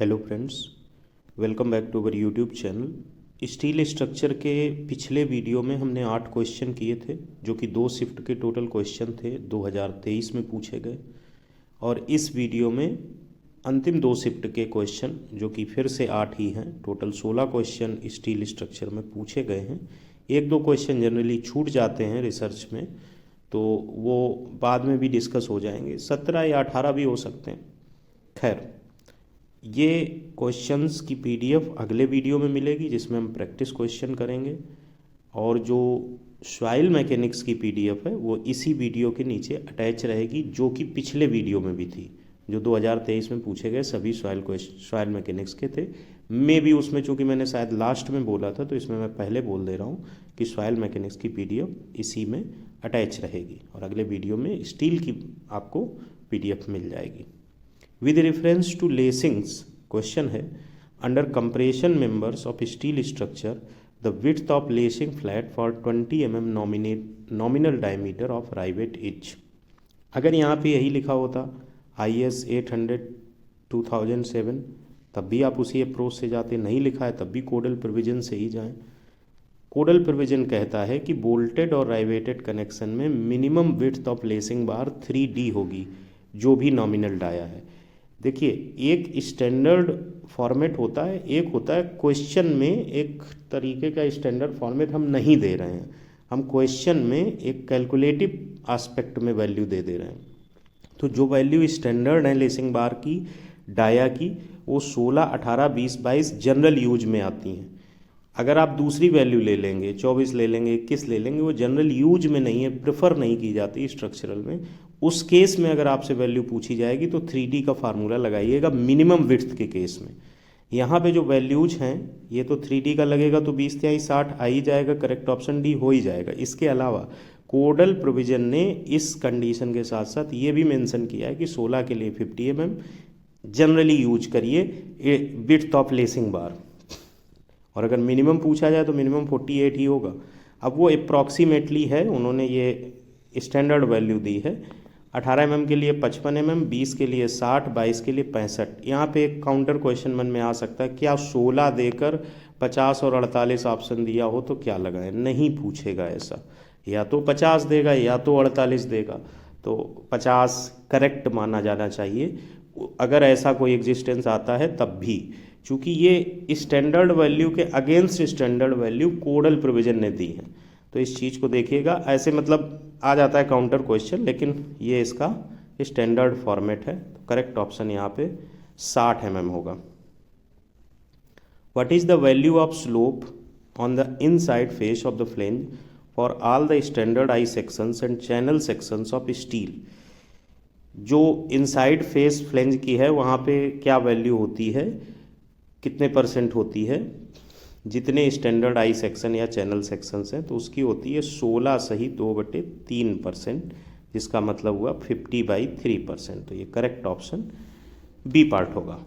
Hello friends, welcome back to our YouTube channel. Steel structure के पिछले video में हमने 8 क्वेश्चन किए थे, जो कि 2 शिफ्ट के टोटल क्वेश्चन थे 2023 में पूछे गए। और इस वीडियो में अंतिम 2 शिफ्ट के क्वेश्चन, जो कि फिर से 8 ही हैं, टोटल 16 क्वेश्चन स्टील स्ट्रक्चर में पूछे गए हैं। 1-2 क्वेश्चन जनरली छूट जाते हैं रिसर्च में, तो वो बाद में भी डिस्कस हो जाएंगे। 17 या 18 भी हो सकते हैं। खैर, ये क्वेश्चंस की पीडीएफ अगले वीडियो में मिलेगी, जिसमें हम प्रैक्टिस क्वेश्चन करेंगे। और जो सॉइल मैकेनिक्स की पीडीएफ है वो इसी वीडियो के नीचे अटैच रहेगी, जो कि पिछले वीडियो में भी थी, जो 2023 में पूछे गए सभी सॉइल मैकेनिक्स के थे। मे भी उसमें, चूँकि मैंने शायद लास्ट में बोला था, तो इसमें मैं पहले बोल दे रहा हूँ कि सॉइल मैकेनिक्स की पीडीएफ इसी में अटैच रहेगी और अगले वीडियो में स्टील की आपको पीडीएफ मिल जाएगी। With reference to lacings, question है, under compression members of steel structure the width of lacing flat for 20 mm nominal diameter of rivet is. अगर यहाँ पे यही लिखा होता IS 800 2007, तब भी आप उसी अप्रोच से जाते। नहीं लिखा है तब भी कोडल प्रोविजन से ही जाएं। कोडल प्रोविजन कहता है कि बोल्टेड और राइवेटेड कनेक्शन में minimum width of lacing bar 3D होगी, जो भी नॉमिनल डाया है। देखिए, एक स्टैंडर्ड फॉर्मेट होता है, एक होता है क्वेश्चन में एक तरीके का स्टैंडर्ड फॉर्मेट हम नहीं दे रहे हैं, हम क्वेश्चन में एक कैलकुलेटिव एस्पेक्ट में वैल्यू दे रहे हैं। तो जो वैल्यू स्टैंडर्ड है लेसिंग बार की, डाया की, वो 16, 18, 20, 22 जनरल यूज में आती हैं। अगर आप दूसरी वैल्यू ले लेंगे, 24 ले लेंगे, 21 ले लेंगे, वो जनरल यूज में नहीं है, प्रेफर नहीं की जाती स्ट्रक्चरल में। उस केस में अगर आपसे वैल्यू पूछी जाएगी तो 3D का फार्मूला लगाइएगा मिनिमम विड्थ के केस में। यहाँ पे जो वैल्यूज हैं, ये तो 3D का लगेगा तो 20 × 60 आ ही जाएगा, करेक्ट ऑप्शन डी हो ही जाएगा। इसके अलावा कोडल प्रोविजन ने इस कंडीशन के साथ साथ ये भी मेंशन किया है कि 16 के लिए 50 mm जनरली यूज करिए विड्थ ऑफ लेसिंग बार, और अगर मिनिमम पूछा जाए तो मिनिमम 48 ही होगा। अब वो अप्रॉक्सीमेटली है, उन्होंने ये स्टैंडर्ड वैल्यू दी है। 18 mm के लिए 55 mm, 20 के लिए 60, 22 के लिए 65। यहाँ पे एक काउंटर क्वेश्चन मन में आ सकता है, क्या 16 देकर 50 और 48 ऑप्शन दिया हो तो क्या लगाएं? नहीं पूछेगा ऐसा, या तो 50 देगा या तो 48 देगा, तो 50 करेक्ट माना जाना चाहिए अगर ऐसा कोई एग्जिस्टेंस आता है तब भी, चूँकि ये स्टैंडर्ड वैल्यू के अगेंस्ट स्टैंडर्ड वैल्यू कोडल प्रोविजन ने दी है। तो इस चीज़ को देखिएगा, ऐसे मतलब आ जाता है काउंटर क्वेश्चन, लेकिन ये इसका स्टैंडर्ड फॉर्मेट है। तो करेक्ट ऑप्शन यहाँ पे 60 mm होगा। What is the value of slope on the inside face of the flange for all the standard I sections and channel sections of steel. जो inside face flange की है वहाँ पे क्या वैल्यू होती है, कितने % होती है, जितने स्टैंडर्ड आई सेक्शन या चैनल सेक्शंस हैं, तो उसकी होती है 16 सही 2/3%, जिसका मतलब हुआ 50/3%। तो ये करेक्ट ऑप्शन बी पार्ट होगा।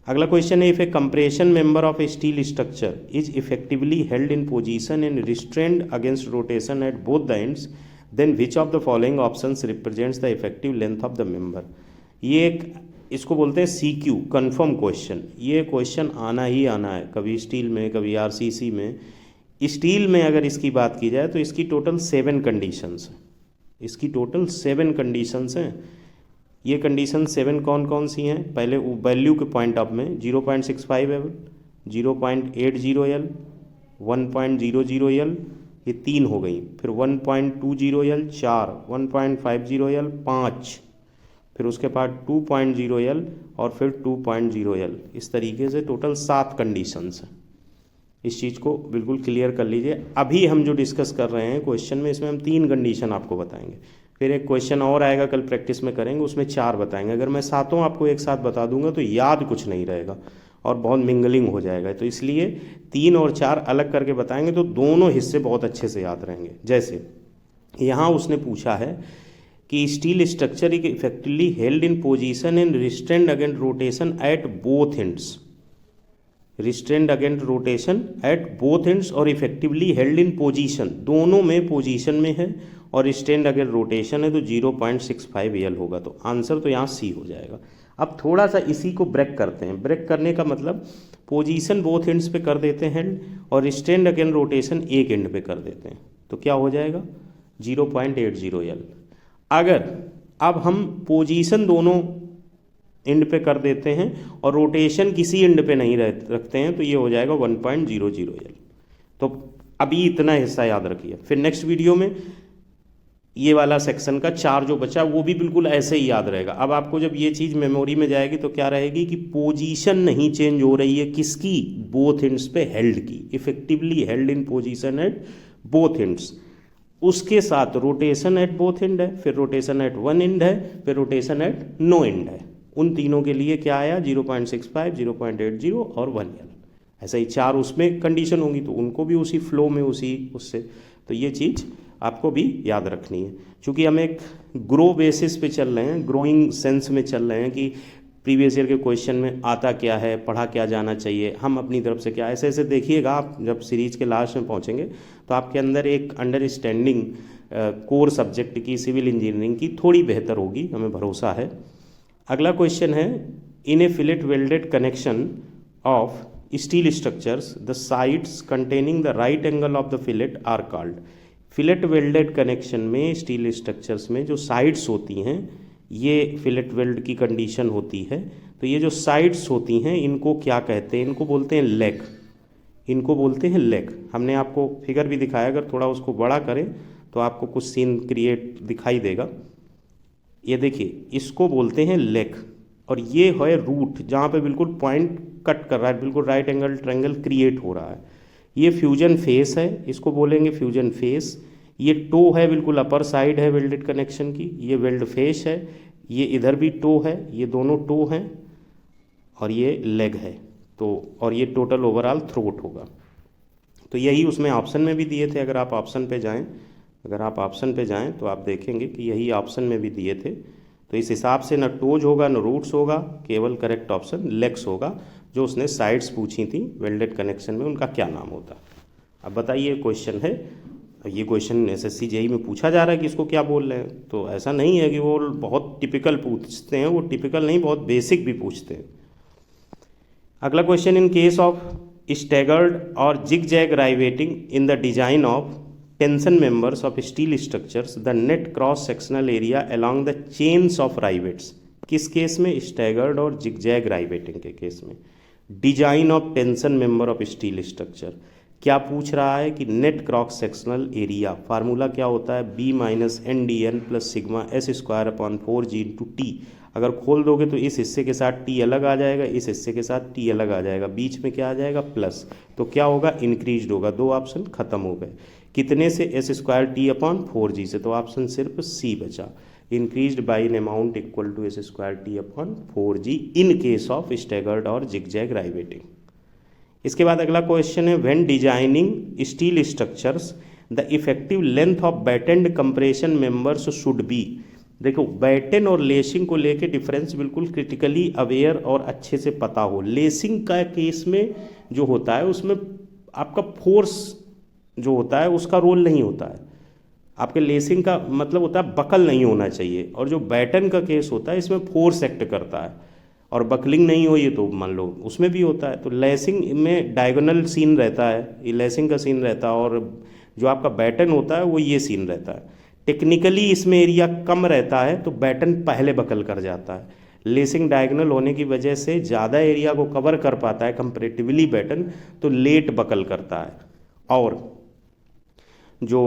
अगला क्वेश्चन है, if a compression member of a steel structure is effectively held in position and restrained against rotation at both the ends, then which of the following options represents the effective length of the member. ये एक, इसको बोलते हैं CQ, confirm question. ये question आना ही आना है, कभी स्टील में, कभी RCC में। स्टील में अगर इसकी बात की जाए तो इसकी टोटल 7 कंडीशंस हैं। इसकी टोटल 7 कंडीशंस हैं। ये कंडीशन 7 कौन कौन सी हैं? पहले वैल्यू के पॉइंट ऑफ में 0.65 L, 0.80 L, 1.00 L, ये 3 हो गई। फिर 1.20 L 4, 1.50 L 5, फिर उसके बाद 2.0 L और फिर 2.0 L। इस तरीके से टोटल 7 कंडीशंस हैं। इस चीज़ को बिल्कुल क्लियर कर लीजिए। अभी हम जो डिस्कस कर रहे हैं क्वेश्चन में, इसमें हम 3 कंडीशन आपको बताएंगे। फिर एक क्वेश्चन और आएगा, कल प्रैक्टिस में करेंगे, उसमें 4 बताएंगे। अगर मैं 7 आपको एक साथ बता दूंगा तो याद कुछ नहीं रहेगा और बहुत मिंगलिंग हो जाएगा। तो इसलिए 3 और 4 अलग करके बताएंगे तो दोनों हिस्से बहुत अच्छे से याद रहेंगे। जैसे यहाँ उसने पूछा है कि steel structure is effectively held in position and restrained against rotation at both ends. Restrained against rotation at both ends और इफेक्टिवली हेल्ड इन पोजीशन, दोनों में पोजीशन में है और रिस्ट्रेंड अगेंस्ट रोटेशन है तो 0.65 एल होगा। तो आंसर तो यहाँ सी हो जाएगा। अब थोड़ा सा इसी को ब्रेक करते हैं। ब्रेक करने का मतलब पोजीशन बोथ एंड्स पे कर देते हैं और रिस्ट्रेंड अगेंस्ट रोटेशन एक एंड पे कर देते हैं, तो क्या हो जाएगा 0.80 एल। अगर अब हम पोजीशन दोनों एंड पे कर देते हैं और रोटेशन किसी एंड पे नहीं रखते हैं तो ये हो जाएगा 1.00 एल। तो अभी इतना हिस्सा याद रखिए, फिर नेक्स्ट वीडियो में ये वाला सेक्शन का 4 जो बचा वो भी बिल्कुल ऐसे ही याद रहेगा। अब आपको जब ये चीज़ मेमोरी में जाएगी तो क्या रहेगी कि पोजीशन नहीं चेंज हो रही है किसकी, बोथ एंड्स पे हेल्ड की, effectively held in position at both ends. उसके साथ रोटेशन एट बोथ एंड है, फिर रोटेशन एट वन एंड है, फिर रोटेशन एट नो एंड है। उन तीनों के लिए क्या आया 0.65, 0.80 और 1 एल। ऐसा ही 4 उसमें कंडीशन होंगी तो उनको भी उसी फ्लो में उसी उससे, तो ये चीज़ आपको भी याद रखनी है। क्योंकि हम एक ग्रो बेसिस पे चल रहे हैं, ग्रोइंग सेंस में चल रहे हैं कि प्रीवियस ईयर के क्वेश्चन में आता क्या है, पढ़ा क्या जाना चाहिए, हम अपनी तरफ से क्या, ऐसे ऐसे देखिएगा। आप जब सीरीज के लास्ट में पहुंचेंगे तो आपके अंदर एक अंडरस्टैंडिंग कोर सब्जेक्ट की, सिविल इंजीनियरिंग की थोड़ी बेहतर होगी, हमें भरोसा है। अगला क्वेश्चन है, in a fillet welded connection of steel structures the sides containing the right angle of the fillet are called. Fillet welded connection में स्टील स्ट्रक्चर्स में जो साइड्स होती हैं, ये फिलेट वेल्ड की कंडीशन होती है, तो ये जो साइड्स होती हैं इनको क्या कहते हैं, इनको बोलते हैं लेग, इनको बोलते हैं लेग। हमने आपको फिगर भी दिखाया, अगर थोड़ा उसको बड़ा करें तो आपको कुछ सीन क्रिएट दिखाई देगा। ये देखिए, इसको बोलते हैं लेग, और ये है रूट जहाँ पे बिल्कुल पॉइंट कट कर रहा है, बिल्कुल राइट एंगल ट्रायंगल क्रिएट हो रहा है। ये फ्यूजन फेस है, इसको बोलेंगे फ्यूजन फेस। ये टो है, बिल्कुल अपर साइड है वेल्डेड कनेक्शन की, ये वेल्ड फेस है। ये इधर भी टो है, ये दोनों टो हैं, और ये लेग है। तो और ये टोटल ओवरऑल थ्रोट होगा। तो यही उसमें ऑप्शन में भी दिए थे। अगर आप ऑप्शन पे जाएं तो आप देखेंगे कि यही ऑप्शन में भी दिए थे। तो इस हिसाब से न टोज होगा न रूट्स होगा, केवल करेक्ट ऑप्शन लेग्स होगा। जो उसने साइड्स पूछी थी वेल्डेड कनेक्शन में, उनका क्या नाम होता। अब बताइए, क्वेश्चन है, ये क्वेश्चन एसएससी जेईई में पूछा जा रहा है कि इसको क्या बोल रहे हैं। तो ऐसा नहीं है कि वो बहुत टिपिकल पूछते हैं, वो टिपिकल नहीं, बहुत बेसिक भी पूछते हैं। अगला question, in case of staggered और zigzag riveting in the design of tension members of steel structures the net cross sectional area along the chains of rivets. किस केस में, स्टैगर्ड और जिगजैग राइवेटिंग के केस में। Design of tension member of steel structure, क्या पूछ रहा है कि net cross sectional area, formula क्या होता है, B - NDN + सिग्मा S²/4G/T। अगर खोल दोगे तो इस हिस्से के साथ T अलग आ जाएगा, इस हिस्से के साथ T अलग आ जाएगा, बीच में क्या आ जाएगा प्लस, तो क्या होगा इंक्रीज होगा। 2 ऑप्शन खत्म हो गए। कितने से, S²T/4G से, तो ऑप्शन सिर्फ C बचा, increased by an amount equal to S²T/4G in case of staggered और जिगजैग राइवेटिंग। इसके बाद अगला क्वेश्चन है, when designing steel structures the effective length of battened compression members should be. देखो, बैटन और लेसिंग को लेके डिफरेंस बिल्कुल क्रिटिकली अवेयर और अच्छे से पता हो। लेसिंग का केस में जो होता है उसमें आपका फोर्स जो होता है उसका रोल नहीं होता है। आपके लेसिंग का मतलब होता है बकल नहीं होना चाहिए, और जो बैटन का केस होता है इसमें फोर्स एक्ट करता है, और बकलिंग नहीं हो ये तो मान लो उसमें भी होता है। तो लेसिंग में डायगोनल सीन रहता है, ये लेसिंग का सीन रहता है, और जो आपका बैटन होता है वो ये सीन रहता है। टेक्निकली इसमें एरिया कम रहता है तो बैटन पहले बकल कर जाता है। लेसिंग डायगोनल होने की वजह से ज़्यादा एरिया को कवर कर पाता है कंपैरेटिवली बैटन, तो लेट बकल करता है। और जो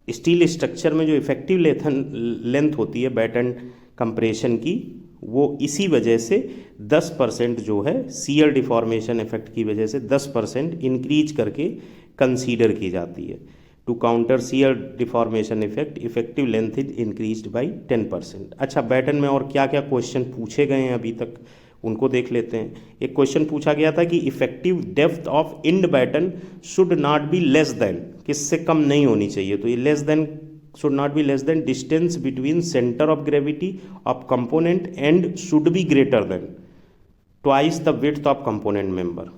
स्टील स्ट्रक्चर में जो इफेक्टिव लेंथ होती है बैटन कंप्रेशन की, वो इसी वजह से 10% जो है सीयर डिफॉर्मेशन इफेक्ट की वजह से 10% इंक्रीज करके कंसीडर की जाती है। To counter shear deformation effect, effective length is increased by 10%। अच्छा, बैटन में और क्या क्या क्वेश्चन पूछे गए हैं अभी तक, उनको देख लेते हैं। एक क्वेश्चन पूछा गया था कि effective depth of end batten should not be less than, किससे कम नहीं होनी चाहिए, तो ये less than should not be less than distance between center of gravity of component and should be greater than, twice the width of component member.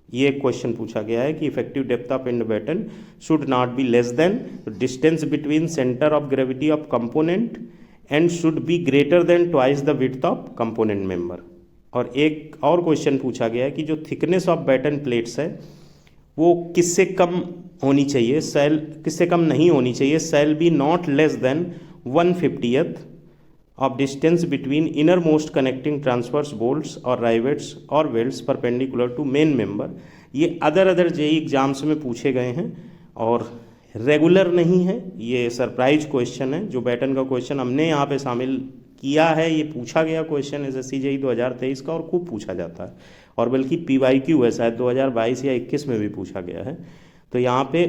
ये एक question पूछा गया है कि effective depth of end batten should not be less than distance between centre of gravity of component and should be greater than twice the width of component member. और एक और question पूछा गया है कि जो थिकनेस ऑफ बैटन प्लेट्स है वो किससे कम होनी चाहिए, सेल किससे कम नहीं होनी चाहिए, shall be not less than 1/50th of distance between innermost connecting transverse bolts और राइवेट्स और welds perpendicular to main member. ये अदर जेई एग्जाम्स में पूछे गए हैं और रेगुलर नहीं है, ये सरप्राइज क्वेश्चन है। जो बैटन का क्वेश्चन हमने यहाँ पे शामिल किया है, ये पूछा गया क्वेश्चन एसएससी जेई 2023 का और खूब पूछा जाता है, और बल्कि PYQ है, शायद 2022 या 21 में भी पूछा गया है। तो यहाँ पे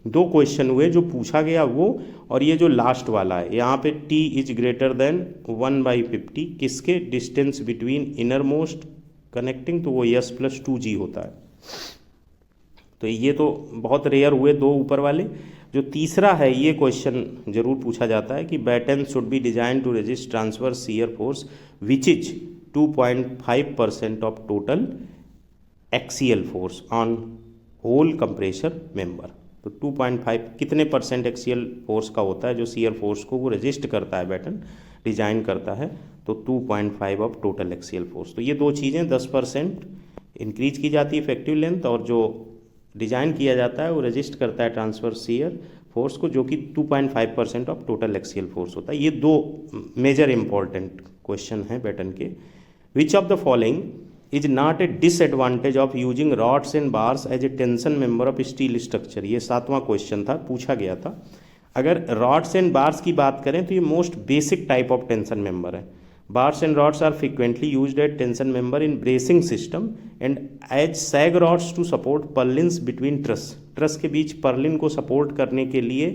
दो क्वेश्चन हुए जो पूछा गया वो, और ये जो लास्ट वाला है यहाँ पे T इज ग्रेटर देन 1/50 किसके, distance between innermost connecting, तो वो S + 2G होता है। तो ये तो बहुत रेयर हुए दो ऊपर वाले। जो तीसरा है ये क्वेश्चन जरूर पूछा जाता है कि batten should be design to resist transverse shear force which is 2.5% of total axial force on whole compressor member. तो 2.5 कितने % एक्सियल फोर्स का होता है जो शियर फोर्स को वो रेजिस्ट करता है, बैटन डिजाइन करता है, तो 2.5 ऑफ टोटल एक्सियल फोर्स। तो ये दो चीज़ें 10% इंक्रीज की जाती है इफेक्टिव लेंथ, और जो डिजाइन किया जाता है वो रेजिस्ट करता है ट्रांसवर्स शियर फोर्स को, जो कि 2.5% ऑफ टोटल एक्सियल फोर्स होता है। ये दो मेजर इंपॉर्टेंट क्वेश्चन हैं बैटन के। Which of the following is not a disadvantage of using rods and bars as a tension member of steel structure. ये 7वां क्वेश्चन था, पूछा गया था। अगर रॉड्स एंड बार्स की बात करें तो ये most basic type of tension member है। Bars and rods are frequently used as tension member in bracing system and as sag rods to support purlins between truss। Truss के बीच Perlin को support करने के लिए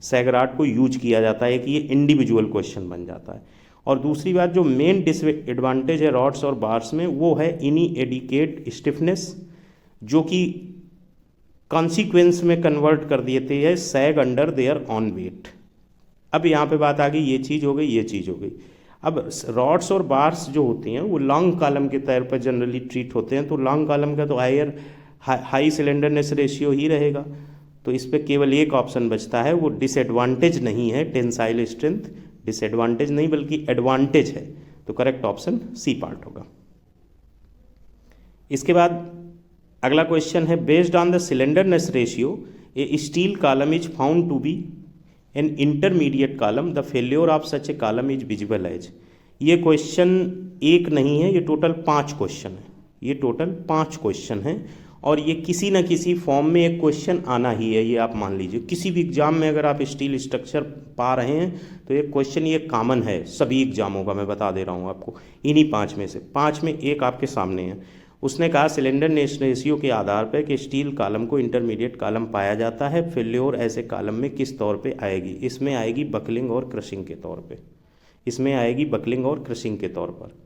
सैग रॉड को use किया जाता है कि ये इंडिविजुअल क्वेश्चन बन जाता है। और दूसरी बात जो मेन डिसएडवांटेज है रॉड्स और बार्स में वो है इनएडिक्वेट स्टिफनेस, जो कि कॉन्सिक्वेंस में कन्वर्ट कर देते हैं सैग अंडर देयर ऑन वेट। अब यहाँ पे बात आ गई, ये चीज़ हो गई, ये चीज़ हो गई। अब रॉड्स और बार्स जो होती हैं वो लॉन्ग कॉलम के तौर पर जनरली ट्रीट होते हैं, तो लॉन्ग कॉलम का तो हाई सिलेंडरनेस रेशियो ही रहेगा। तो इस पर केवल एक ऑप्शन बचता है, वो डिसएडवांटेज नहीं है, टेंसाइल स्ट्रेंथ डिसएडवांटेज नहीं बल्कि एडवांटेज है। तो करेक्ट ऑप्शन सी पार्ट होगा। इसके बाद अगला क्वेश्चन है, based on the slenderness ratio a steel column is found to be an intermediate column, the failure of such a column is visible as. ये क्वेश्चन एक नहीं है, ये टोटल 5 क्वेश्चन है, ये टोटल 5 क्वेश्चन है, और ये किसी न किसी फॉर्म में एक क्वेश्चन आना ही है। ये आप मान लीजिए किसी भी एग्जाम में अगर आप स्टील स्ट्रक्चर पा रहे हैं तो एक क्वेश्चन ये कॉमन है सभी एग्जामों का, मैं बता दे रहा हूँ आपको। इन्हीं 5 में से 5 में एक आपके सामने है। उसने कहा सिलेंडरनेस रेशियो के आधार पर कि स्टील कॉलम को इंटरमीडिएट कॉलम पाया जाता है, फेल्योर ऐसे कॉलम में किस तौर पे आएगी? इसमें आएगी बकलिंग और क्रशिंग के तौर पे, इसमें आएगी बकलिंग और क्रशिंग के तौर पर।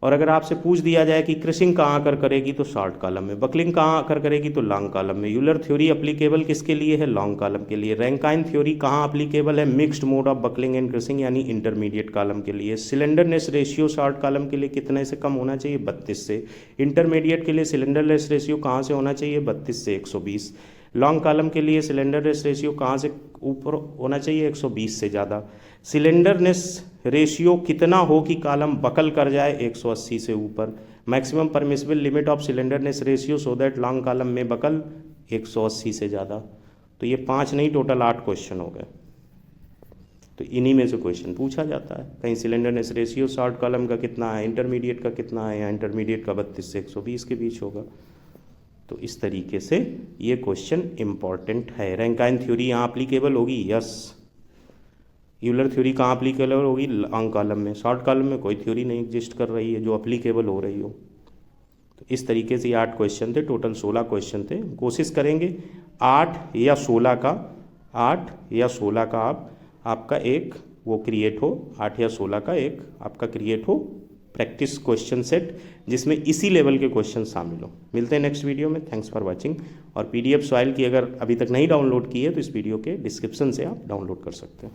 और अगर आपसे पूछ दिया जाए कि क्रशिंग कहाँ आकर करेगी तो शॉर्ट कॉलम में, बकलिंग कहाँ आकर करेगी तो लॉन्ग कॉलम में। यूलर थ्योरी अप्लीकेबल किसके लिए है? लॉन्ग कॉलम के लिए। रैंकाइन थ्योरी कहाँ अप्लीकेबल है? Mixed mode of buckling and crushing यानी इंटरमीडिएट कॉलम के लिए। सिलेंडरनेस रेशियो शॉर्ट कॉलम के लिए कितने से कम होना चाहिए? 32 से। इंटरमीडिएट के लिए सिलेंडरनेस रेशियो कहाँ से होना चाहिए? 32 से 120। लॉन्ग कॉलम के लिए सिलेंडरनेस रेशियो कहाँ से ऊपर होना चाहिए? 120 से ज़्यादा। सिलेंडरनेस रेशियो कितना हो कि कॉलम बकल कर जाए? 180 से ऊपर। Maximum permissible limit of slenderness ratio so that long column में बकल 180 से ज़्यादा। तो ये 5 नहीं, टोटल 8 क्वेश्चन हो गए। तो इन्हीं में से क्वेश्चन पूछा जाता है। कहीं सिलेंडरनेस रेशियो शॉर्ट कॉलम का कितना है, इंटरमीडिएट का कितना है, या इंटरमीडिएट का 32 से 120 के बीच होगा। तो इस तरीके से ये क्वेश्चन इंपॉर्टेंट है। रैंकाइन थ्योरी यहाँ अप्लीकेबल होगी, यस। यूलर थ्योरी कहाँ अप्लीकेबल होगी? लॉन्ग कॉलम में। शॉर्ट कॉलम में कोई थ्योरी नहीं एग्जिस्ट कर रही है जो अप्लीकेबल हो रही हो। तो इस तरीके से ये 8 क्वेश्चन थे, टोटल 16 क्वेश्चन थे। कोशिश करेंगे 8 या 16 का आपका एक वो क्रिएट हो, 8 या 16 का एक आपका क्रिएट हो प्रैक्टिस क्वेश्चन सेट, जिसमें इसी लेवल के क्वेश्चन शामिल हो। मिलते हैं नेक्स्ट वीडियो में। Thanks for watching. और PDF सॉइल की अगर अभी तक नहीं डाउनलोड की है तो इस वीडियो के डिस्क्रिप्शन से आप डाउनलोड कर सकते हैं।